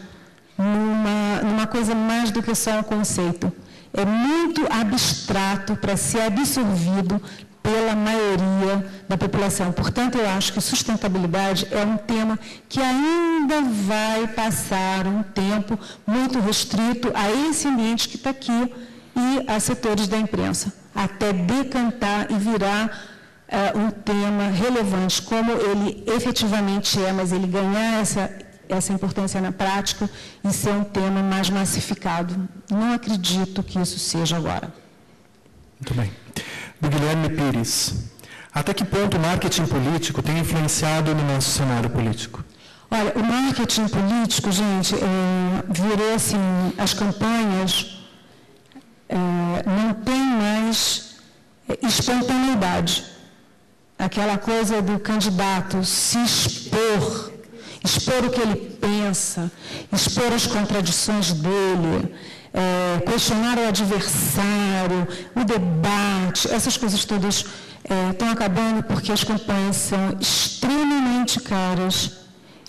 numa coisa mais do que só um conceito. É muito abstrato para ser absorvido pela maioria da população. Portanto, eu acho que sustentabilidade é um tema que ainda vai passar um tempo muito restrito a esse ambiente que está aqui e a setores da imprensa, até decantar e virar um tema relevante, como ele efetivamente é, mas ele ganhar essa importância na prática e ser um tema mais massificado. Não acredito que isso seja agora. Muito bem. Do Guilherme Pires. Até que ponto o marketing político tem influenciado no nosso cenário político? Olha, o marketing político, gente, virou assim, as campanhas não tem mais espontaneidade. Aquela coisa do candidato se expor o que ele pensa, expor as contradições dele, questionar o adversário, o debate, essas coisas todas estão acabando porque as campanhas são extremamente caras,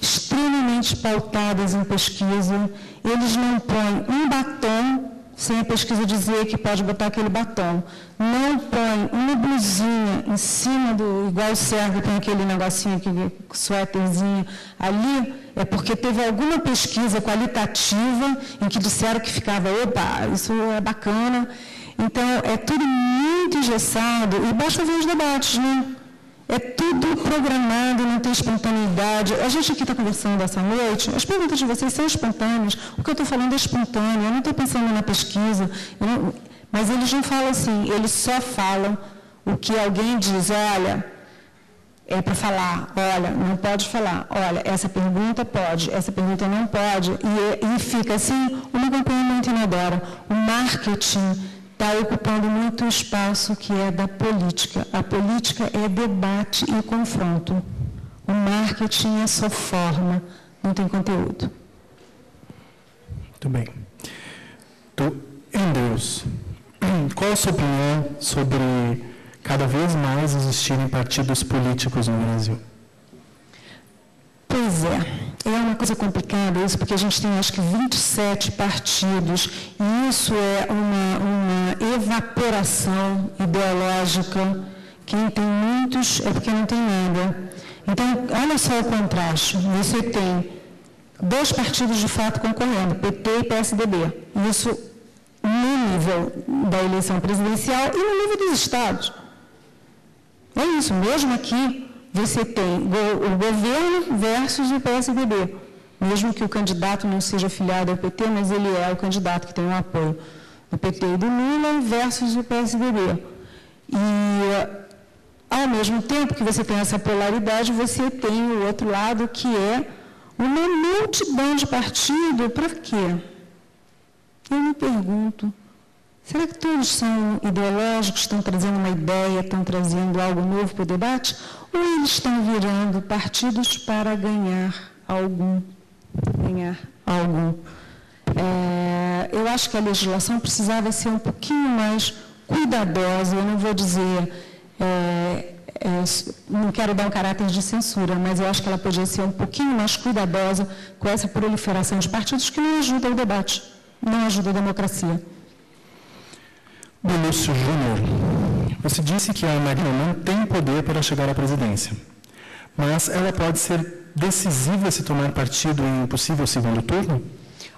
extremamente pautadas em pesquisa. Eles não põem um batom sem a pesquisa dizer que pode botar aquele batom. Não põe uma blusinha em cima do... Igual o Sérgio tem aquele negocinho, aquele suéterzinho ali, é porque teve alguma pesquisa qualitativa em que disseram que ficava, opa, isso é bacana. Então, é tudo muito engessado e basta ver os debates, né? É tudo programado, não tem espontaneidade. A gente aqui está conversando essa noite, as perguntas de vocês são espontâneas. O que eu estou falando é espontâneo, eu não estou pensando na pesquisa. Mas eles não falam assim, eles só falam o que alguém diz. Olha, é para falar, olha, não pode falar. Olha, essa pergunta pode, essa pergunta não pode. E fica assim, uma campanha muito inodora. O marketing está ocupando muito espaço que é da política. A política é debate e confronto. O marketing é só forma, não tem conteúdo. Muito bem. Andrews, qual a sua opinião sobre cada vez mais existirem partidos políticos no Brasil? Pois é uma coisa complicada isso, porque a gente tem acho que 27 partidos, e isso é uma evaporação ideológica. Quem tem muitos é porque não tem nada. Então, olha só o contraste. Você tem 2 partidos de fato concorrendo, PT e PSDB. Isso no nível da eleição presidencial e no nível dos estados. É isso, mesmo aqui você tem o governo versus o PSDB. Mesmo que o candidato não seja filiado ao PT, mas ele é o candidato que tem o apoio do PT e do Lula versus o PSDB. E, ao mesmo tempo que você tem essa polaridade, você tem o outro lado, que é uma multidão de partido. Para quê? Eu me pergunto, será que todos são ideológicos, estão trazendo uma ideia, estão trazendo algo novo para o debate? Ou eles estão virando partidos para ganhar algum? Eu acho que a legislação precisava ser um pouquinho mais cuidadosa. Eu não vou dizer, não quero dar um caráter de censura, mas eu acho que ela podia ser um pouquinho mais cuidadosa com essa proliferação de partidos que não ajuda o debate, não ajuda a democracia. Lúcio Júnior, Você disse que a Marina não tem poder para chegar à presidência, mas ela pode ser decisiva se tomar partido em um possível segundo turno?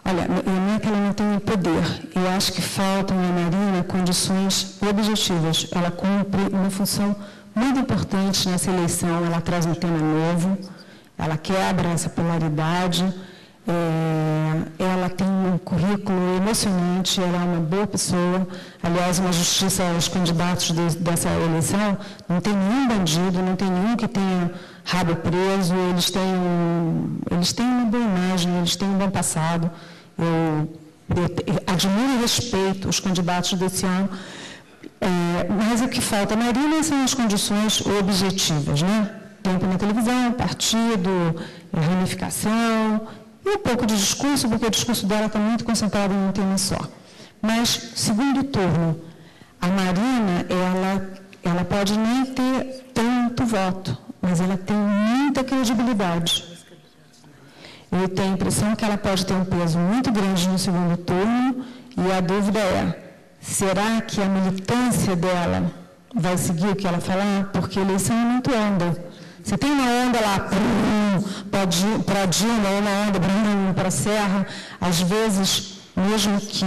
Olha, não é que ela não tenha poder. Eu acho que faltam à Marina condições objetivas. Ela cumpre uma função muito importante nessa eleição. Ela traz um tema novo, ela quebra essa polaridade, ela tem um currículo emocionante, ela é uma boa pessoa. Aliás, uma justiça aos candidatos dessa eleição, não tem nenhum bandido, não tem nenhum que tenha rabo preso, eles têm uma boa imagem, eles têm um bom passado. Eu admiro e respeito os candidatos desse ano, mas o que falta, Marina, são as condições objetivas, né? Tempo na televisão, partido, reunificação, e um pouco de discurso, porque o discurso dela está muito concentrado em um tema só. Mas, segundo turno, a Marina, ela pode nem ter tanto voto, mas ela tem muita credibilidade. Eu tenho a impressão que ela pode ter um peso muito grande no segundo turno, e a dúvida é, será que a militância dela vai seguir o que ela falar? Porque a eleição é muito onda. Você tem uma onda lá para Dilma, ou uma onda para a Serra, às vezes, mesmo que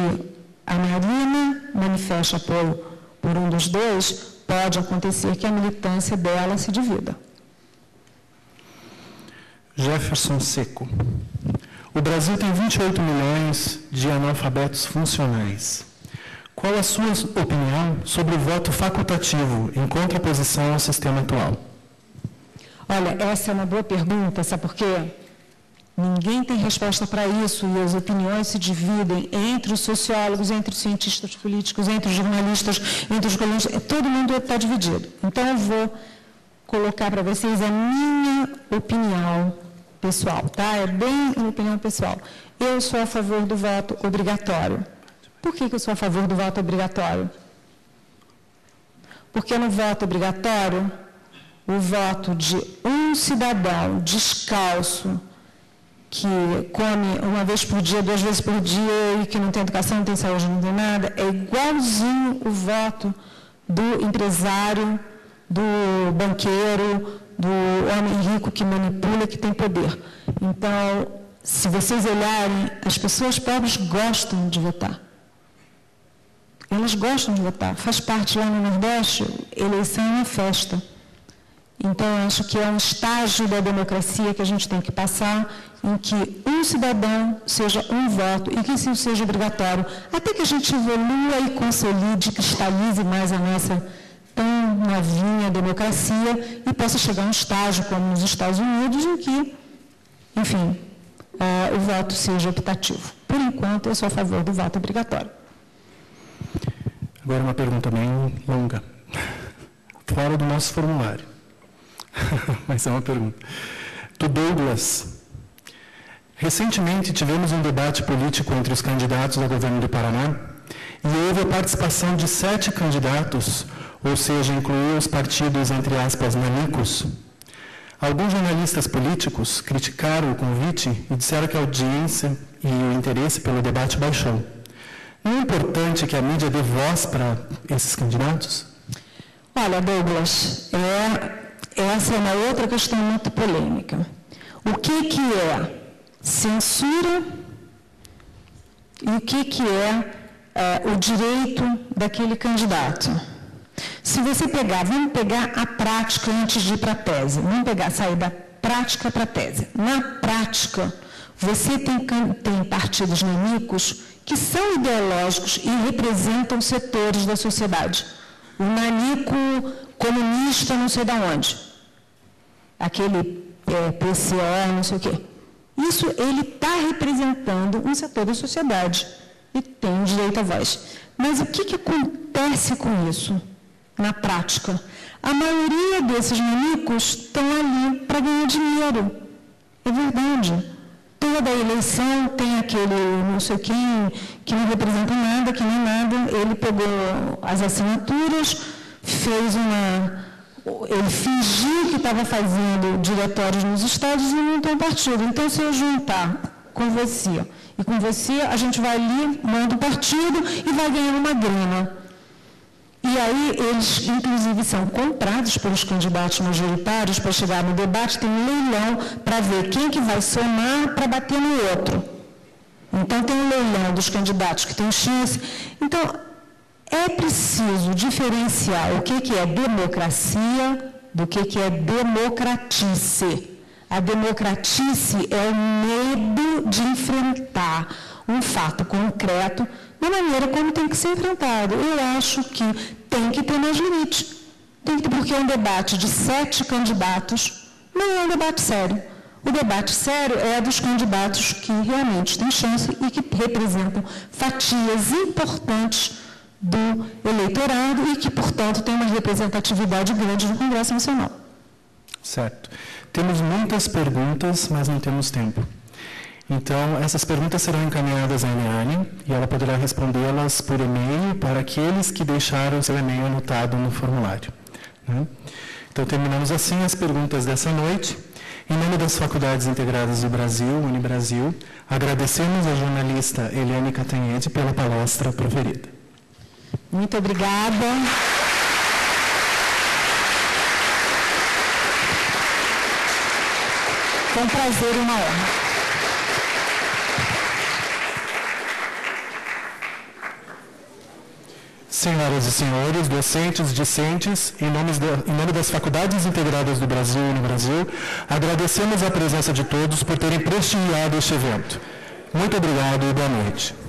a Marina manifeste apoio por um dos dois, pode acontecer que a militância dela se divida. Jefferson Seco. O Brasil tem 28 milhões de analfabetos funcionais. Qual a sua opinião sobre o voto facultativo em contraposição ao sistema atual? Olha, essa é uma boa pergunta, sabe por quê? Ninguém tem resposta para isso e as opiniões se dividem entre os sociólogos, entre os cientistas políticos, entre os jornalistas, entre os colunistas, todo mundo está dividido. Então, eu vou colocar para vocês a minha opinião pessoal, tá? É bem uma opinião pessoal. Eu sou a favor do voto obrigatório. Por que eu sou a favor do voto obrigatório? Porque no voto obrigatório, o voto de um cidadão descalço, que come uma vez por dia, 2 vezes por dia, e que não tem educação, não tem saúde, não tem nada, é igualzinho o voto do empresário, do banqueiro, do homem rico que manipula, que tem poder. Então, se vocês olharem, as pessoas pobres gostam de votar. Elas gostam de votar. Faz parte lá no Nordeste, eleição é uma festa. Então, eu acho que é um estágio da democracia que a gente tem que passar, em que um cidadão seja um voto e que isso seja obrigatório, até que a gente evolua e consolide, cristalize mais a nossa tão novinha democracia e possa chegar a um estágio, como nos Estados Unidos, em que, enfim, o voto seja optativo. Por enquanto, eu sou a favor do voto obrigatório. Agora uma pergunta bem longa, fora do nosso formulário, mas é uma pergunta. Do Douglas. Recentemente tivemos um debate político entre os candidatos ao governo do Paraná e houve a participação de 7 candidatos, ou seja, incluiu os partidos, entre aspas, nanicos. Alguns jornalistas políticos criticaram o convite e disseram que a audiência e o interesse pelo debate baixou. Não é importante que a mídia dê voz para esses candidatos? Olha, Douglas, essa é uma outra questão muito polêmica. O que é censura e o que é o direito daquele candidato? Se você vamos pegar a prática antes de ir para a tese, sair da prática para a tese. Na prática, você tem partidos nanicos que são ideológicos e representam setores da sociedade. O nanico comunista não sei de onde, aquele PCO, não sei o quê. Isso, ele está representando um setor da sociedade e tem direito à voz. Mas o que acontece com isso na prática? A maioria desses nanicos estão ali para ganhar dinheiro. É verdade. Toda eleição tem aquele não sei quem que não representa nada, que nem nada. Ele pegou as assinaturas, ele fingiu que estava fazendo diretórios nos estados e montou um partido. Então, se eu juntar com você e com você, a gente vai ali, monta um partido e vai ganhar uma grana. E aí eles, inclusive, são comprados pelos candidatos majoritários para chegar no debate, tem um leilão para ver quem que vai somar para bater no outro. Então, tem um leilão dos candidatos que têm chance. Então, é preciso diferenciar o que é democracia do que é democratice. A democratice é o medo de enfrentar um fato concreto da maneira como tem que ser enfrentado. Eu acho que tem que ter mais limite. Tem que ter, porque um debate de 7 candidatos não é um debate sério. O debate sério é dos candidatos que realmente têm chance e que representam fatias importantes do eleitorado e que, portanto, tem uma representatividade grande no Congresso Nacional. Certo. Temos muitas perguntas, mas não temos tempo. Então, essas perguntas serão encaminhadas à Eliane e ela poderá respondê-las por e-mail para aqueles que deixaram seu e-mail anotado no formulário. Né? Então, terminamos assim as perguntas dessa noite. Em nome das Faculdades Integradas do Brasil, Unibrasil, agradecemos à jornalista Eliane Cantanhede pela palestra proferida. Muito obrigada. Foi um prazer e uma honra. Senhoras e senhores, docentes, discentes, em nome das Faculdades Integradas do Brasil e no Brasil, agradecemos a presença de todos por terem prestigiado este evento. Muito obrigado e boa noite.